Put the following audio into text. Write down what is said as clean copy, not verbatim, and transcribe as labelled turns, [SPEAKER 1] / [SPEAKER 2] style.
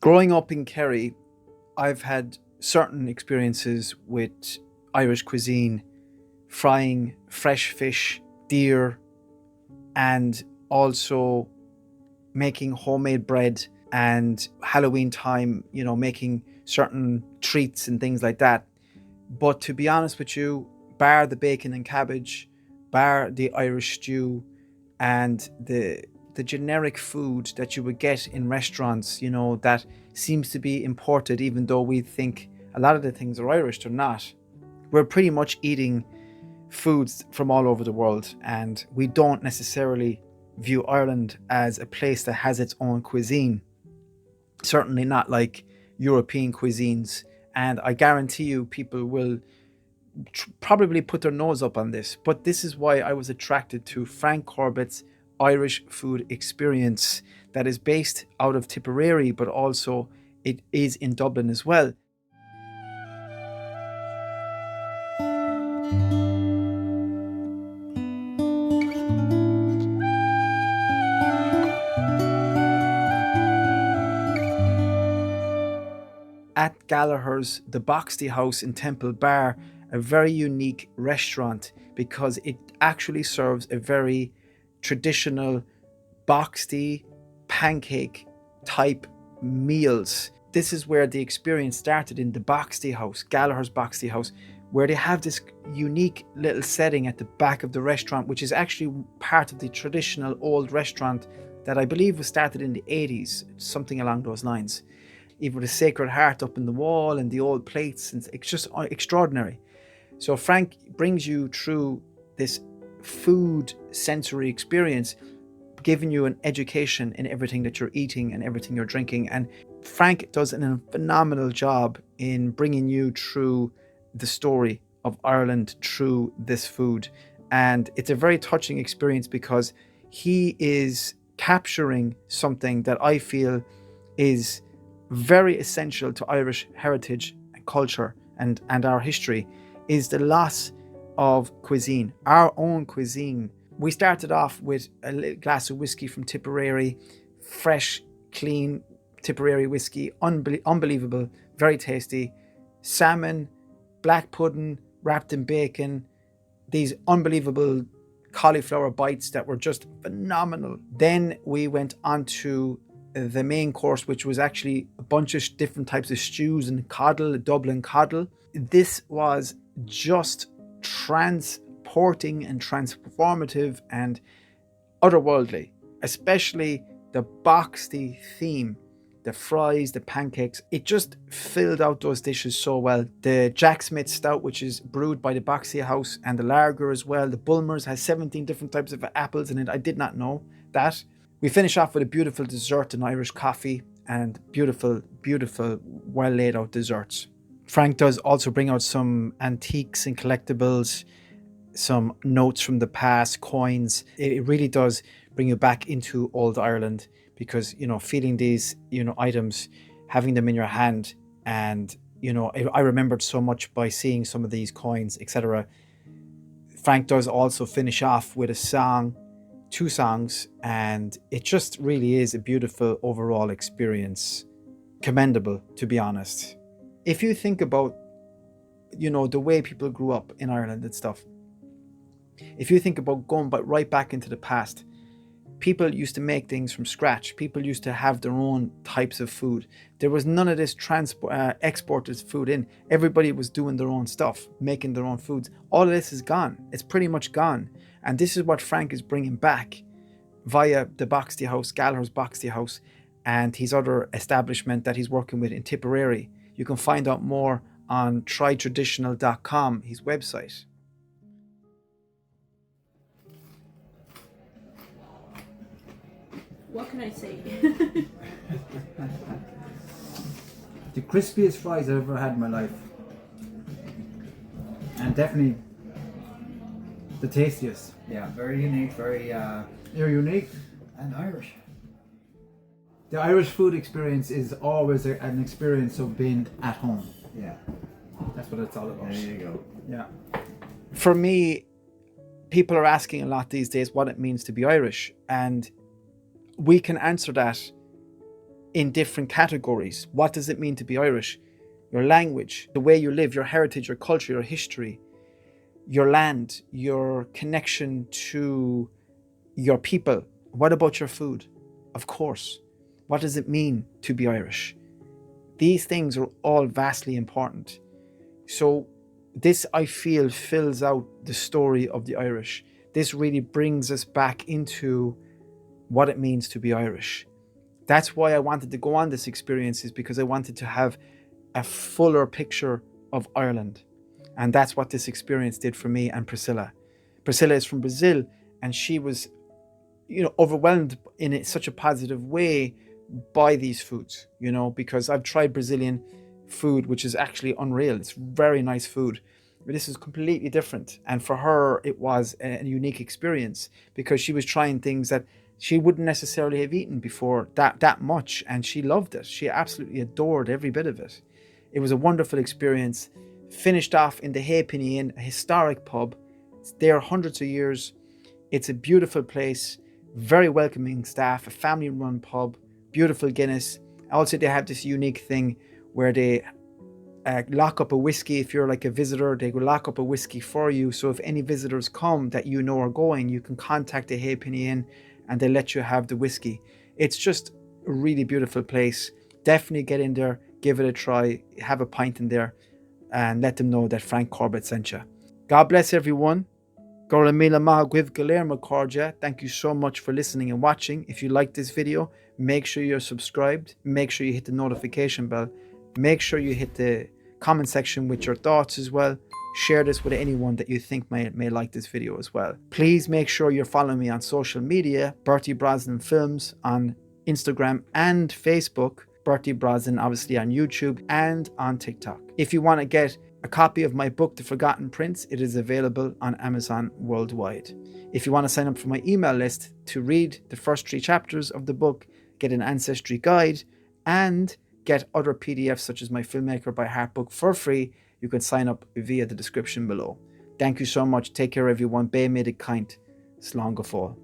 [SPEAKER 1] Growing up in Kerry, I've had certain experiences with Irish cuisine, frying fresh fish, deer, and also making homemade bread and Halloween time, making certain treats and things like that. But to be honest with you, bar the bacon and cabbage, bar the Irish stew, and the generic food that you would get in restaurants, that seems to be imported, even though we think a lot of the things are Irish, they're not. We're pretty much eating foods from all over the world, and we don't necessarily view Ireland as a place that has its own cuisine. Certainly not like European cuisines. And I guarantee you, people will probably put their nose up on this. But this is why I was attracted to Frank Corbett's Irish food experience that is based out of Tipperary, but also it is in Dublin as well. At Gallagher's, the Boxty House in Temple Bar, a very unique restaurant because it actually serves a very traditional Boxty pancake type meals. This is where the experience started, in the Boxty House, Gallagher's Boxty House, where they have this unique little setting at the back of the restaurant, which is actually part of the traditional old restaurant that I believe was started in the 80s, something along those lines. Even with a Sacred Heart up in the wall and the old plates, and it's just extraordinary. So Frank brings you through this food sensory experience, giving you an education in everything that you're eating and everything you're drinking. And Frank does a phenomenal job in bringing you through the story of Ireland through this food. And it's a very touching experience because he is capturing something that I feel is very essential to Irish heritage and culture and our history, is the loss of cuisine, our own cuisine. We started off with a little glass of whiskey from Tipperary, fresh, clean Tipperary whiskey, unbelievable, very tasty. Salmon, black pudding wrapped in bacon, these unbelievable cauliflower bites that were just phenomenal. Then we went on to the main course, which was actually a bunch of different types of stews and coddle, Dublin coddle. This was just transporting and transformative and otherworldly, especially the Boxty theme, the fries, the pancakes. It just filled out those dishes so well. The Jack Smith Stout, which is brewed by the Boxty House, and the lager as well. The Bulmers has 17 different types of apples in it. I did not know that. We finish off with a beautiful dessert and Irish coffee and beautiful, beautiful, well laid out desserts. Frank does also bring out some antiques and collectibles, some notes from the past, coins. It really does bring you back into old Ireland because, feeling these, items, having them in your hand. And, I remembered so much by seeing some of these coins, etc. Frank does also finish off with a song, 2 songs, and it just really is a beautiful overall experience. Commendable, to be honest. If you think about, the way people grew up in Ireland and stuff, if you think about going right back into the past, people used to make things from scratch. People used to have their own types of food. There was none of this exported food in. Everybody was doing their own stuff, making their own foods. All of this is gone. It's pretty much gone. And this is what Frank is bringing back via the Boxty House, Gallagher's Boxty House, and his other establishment that he's working with in Tipperary. You can find out more on trytraditional.com, his website.
[SPEAKER 2] What can I say?
[SPEAKER 3] The crispiest fries I've ever had in my life. And definitely the tastiest.
[SPEAKER 4] Yeah, very unique, very
[SPEAKER 3] You're unique.
[SPEAKER 4] and Irish.
[SPEAKER 3] The Irish food experience is always an experience of being at home.
[SPEAKER 4] Yeah,
[SPEAKER 3] That's what it's all about.
[SPEAKER 4] there you go.
[SPEAKER 3] Yeah.
[SPEAKER 1] For me, people are asking a lot these days what it means to be Irish, and we can answer that in different categories. What does it mean to be Irish? Your language, the way you live, your heritage, your culture, your history, your land, your connection to your people. What about your food? Of course. What does it mean to be Irish? These things are all vastly important. So this, I feel, fills out the story of the Irish. This really brings us back into what it means to be Irish. That's why I wanted to go on this experience, is because I wanted to have a fuller picture of Ireland. And that's what this experience did for me and Priscilla. Priscilla is from Brazil, and she was, overwhelmed in such a positive way by these foods, because I've tried Brazilian food, which is actually unreal. It's very nice food. But this is completely different. And for her, it was a unique experience because she was trying things that she wouldn't necessarily have eaten before that much. And she loved it. She absolutely adored every bit of it. It was a wonderful experience. Finished off in the Halfpenny Inn, a historic pub. It's there hundreds of years. It's a beautiful place, very welcoming staff, a family-run pub, beautiful Guinness. Also, they have this unique thing where they lock up a whiskey. If you're like a visitor, they will lock up a whiskey for you. So if any visitors come that are going, you can contact the Halfpenny Inn and they let you have the whiskey. It's just a really beautiful place. Definitely get in there, give it a try, have a pint in there, and let them know that Frank Corbett sent you. God bless everyone. Gora mila maha gwiv galerma cordia. Thank you so much for listening and watching. If you like this video, make sure you're subscribed. Make sure you hit the notification bell. Make sure you hit the comment section with your thoughts as well. Share this with anyone that you think may like this video as well. Please make sure you're following me on social media, Bertie Brosnan Films on Instagram and Facebook, Bertie Brosnan obviously on YouTube and on TikTok. If you want to get a copy of my book, The Forgotten Prince, it is available on Amazon worldwide. If you want to sign up for my email list to read the first 3 chapters of the book, get an ancestry guide, and get other PDFs such as my Filmmaker by Heart book for free, you can sign up via the description below. Thank you so much. Take care, everyone. Be made it kind. Slán go fóill.